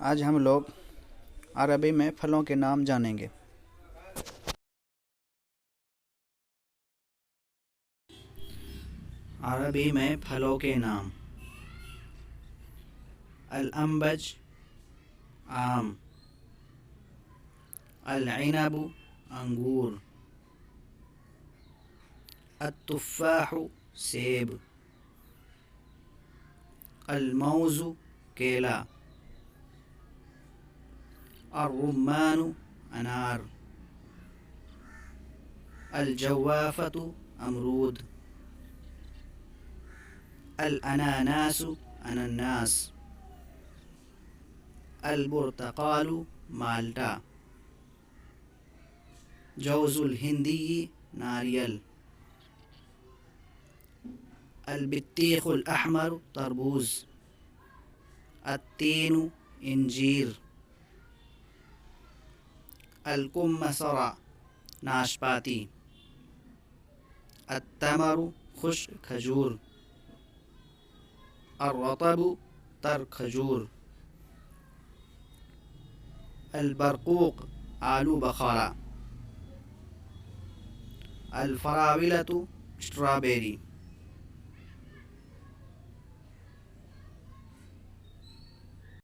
آج ہم لوگ عربی میں پھلوں کے نام جانیں گے۔ عربی میں پھلوں کے نام: العنبج آم، العنب انگور، التفاح سیب، الموز کیلا، الرمان انار، الجوافۃ امرود، الاناناس انناس، البرتقال مالٹا، جوز الہندی ناریل، البطیخ الاحمر تربوز، التین انجیر، الکمثرى ناشپاتی، التمر خشک کھجور، الرطب تر کھجور، البرقوق آلو بخارا، الفراولة اسٹرابیری۔